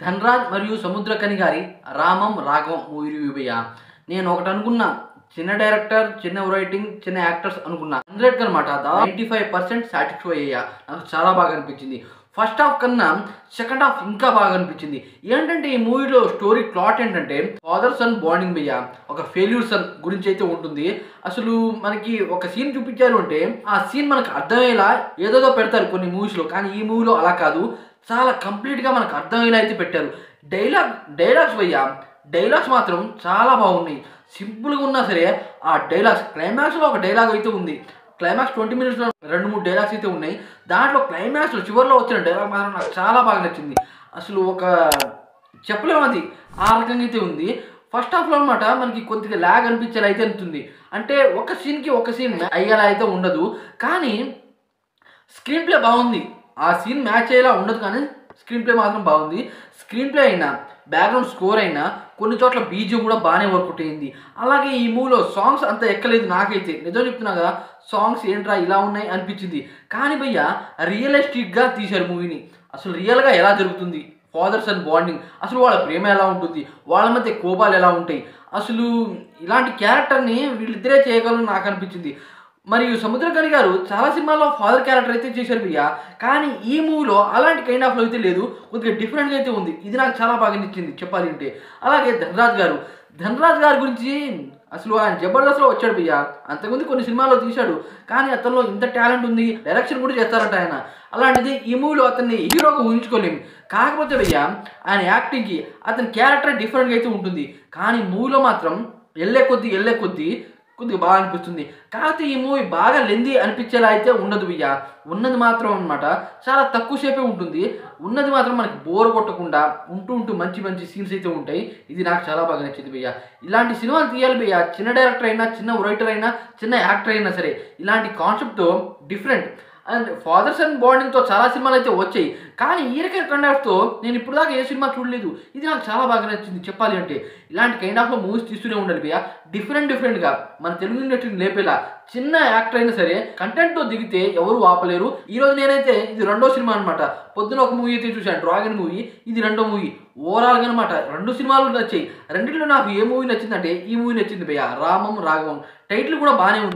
ధనరాజ్ మరియు సముద్రకని గారి రామం రాఘవం movie review భయ్యా. నేను ఒకటి అనుకున్నా, చిన్న డైరెక్టర్, చిన్న రైటింగ్, చిన్న యాక్టర్స్ అనుకున్నా. 100 అనమాట. 95% సాటిస్ఫై అయ్యా. నాకు చాలా బాగా అనిపించింది. ఫస్ట్ హాఫ్ కన్నా సెకండ్ హాఫ్ ఇంకా బాగా అనిపించింది. ఏంటంటే ఈ మూవీలో స్టోరీ ప్లాట్ ఏంటంటే ఫాదర్ సన్ బాండింగ్ భయ్యా. ఒక ఫెయిల్యూర్ సన్ గురించి అయితే ఉంటుంది. అసలు మనకి ఒక సీన్ చూపించారు అంటే ఆ సీన్ మనకు అర్థమయ్యేలా ఏదోదో పెడతారు కొన్ని మూవీస్లో, కానీ ఈ మూవీలో అలా కాదు. చాలా కంప్లీట్గా మనకు అర్థమయ్యేలా అయితే పెట్టారు. డైలాగ్స్ భయ్యా, డైలాగ్స్ మాత్రం చాలా బాగున్నాయి. సింపుల్గా ఉన్నా సరే ఆ డైలాగ్స్, క్లైమాక్స్లో ఒక డైలాగ్ అయితే ఉంది. క్లైమాక్స్ 20 మినిట్స్లో 2-3 డైలాగ్స్ అయితే ఉన్నాయి. దాంట్లో క్లైమాక్స్లో చివరిలో వచ్చిన డైలాగ్ మాత్రం నాకు చాలా బాగా నచ్చింది. అసలు ఒక చెప్పలేము, అది ఆ రకంగా అయితే ఉంది. ఫస్ట్ హాఫ్లో అనమాట మనకి కొద్దిగా ల్యాగ్ అనిపించేలా అయితే ఉంటుంది. అంటే ఒక సీన్కి ఒక సీన్ అయ్యేలా అయితే ఉండదు, కానీ స్క్రీన్ ప్లే బాగుంది. ఆ సీన్ మ్యాచ్ అయ్యేలా ఉండదు, కానీ స్క్రీన్ ప్లే మాత్రం బాగుంది. స్క్రీన్ ప్లే అయినా, బ్యాక్గ్రౌండ్ స్కోర్ అయినా, కొన్ని చోట్ల బీజియం కూడా బాగానే వర్కౌట్ అయింది. అలాగే ఈ మూవీలో సాంగ్స్ అంత ఎక్కలేదు నాకైతే. నిజం చెప్తున్నాగా, సాంగ్స్ ఏంట్రా ఇలా ఉన్నాయి అనిపించింది. కానీ భయ్య రియలిస్టిక్గా తీశారు మూవీని. అసలు రియల్గా ఎలా జరుగుతుంది ఫాదర్ సన్ బాండింగ్, అసలు వాళ్ళ ప్రేమ ఎలా ఉంటుంది, వాళ్ళ మధ్య కోపాలు ఎలా ఉంటాయి, అసలు ఇలాంటి క్యారెక్టర్ని వీళ్ళిద్దరే చేయగలరు నాకు అనిపించింది. మరియు సముద్రకని గారు చాలా సినిమాల్లో ఫాదర్ క్యారెక్టర్ అయితే చేశారు భయ్యా, కానీ ఈ మూవీలో అలాంటి కైండ్ ఆఫ్లో అయితే లేదు. కొద్దిగా డిఫరెంట్గా అయితే ఉంది. ఇది నాకు చాలా బాగా నచ్చింది చెప్పాలి అంటే. అలాగే ధనరాజ్ గారి గురించి అసలు ఆయన జబర్దస్త్లో వచ్చాడు భయ్యా. అంతకుముందు కొన్ని సినిమాల్లో తీశాడు, కానీ అతనిలో ఇంత టాలెంట్ ఉంది, డైరెక్షన్ కూడా చేస్తారంట ఆయన. అలాంటిది ఈ మూవీలో అతన్ని హీరోగా ఊహించుకోలేము. కాకపోతే భయ్యా ఆయన యాక్టింగ్కి అతని క్యారెక్టర్ డిఫరెంట్గా అయితే ఉంటుంది. కానీ మూవీలో మాత్రం వెళ్ళే కొద్దీ కొద్దిగా బాగా అనిపిస్తుంది. కాకపోతే ఈ మూవీ బాగా లెందీ అనిపించేలా అయితే ఉండదు భయ్యా. ఉన్నది మాత్రం అనమాట చాలా తక్కువ సేపే ఉంటుంది. ఉన్నది మాత్రం మనకి బోర్ కొట్టకుండా ఉంటూ మంచి సీన్స్ అయితే ఉంటాయి. ఇది నాకు చాలా బాగా నచ్చింది భయ్యా. ఇలాంటి సినిమాలు తీయాలి భయ్యా. చిన్న డైరెక్టర్ అయినా, చిన్న రైటర్ అయినా, చిన్న యాక్టర్ అయినా సరే ఇలాంటి కాన్సెప్ట్తో డిఫరెంట్ అండ్ ఫాదర్ సన్ బాండింగ్తో చాలా సినిమాలు అయితే వచ్చాయి, కానీ ఈ రకమైన కైండ్ ఆఫ్తో నేను ఇప్పుడు దాకా ఏ సినిమా చూడలేదు. ఇది నాకు చాలా బాగా నచ్చింది చెప్పాలి అంటే. ఇలాంటి కైండ్ ఆఫ్లో మూవీస్ తీస్తూనే ఉండాలి భయ్యా. డిఫరెంట్గా మన తెలుగు ఇండస్ట్రీని లేపేలా చిన్న యాక్టర్ అయినా సరే కంటెంట్తో దిగితే ఎవరు ఆపలేరు. ఈరోజు నేనైతే ఇది 2వ సినిమా అనమాట. పొద్దున ఒక మూవీ అయితే చూశాను, డ్రాగన్ మూవీ. ఇది 2వ మూవీ. ఓవరాల్గా అనమాట 2 సినిమాలు నచ్చాయి. రెండింటిలో నాకు ఏ మూవీ నచ్చిందంటే ఈ మూవీ నచ్చింది భయ్యా, రామం రాఘవం. టైటిల్ కూడా బాగానే ఉంది.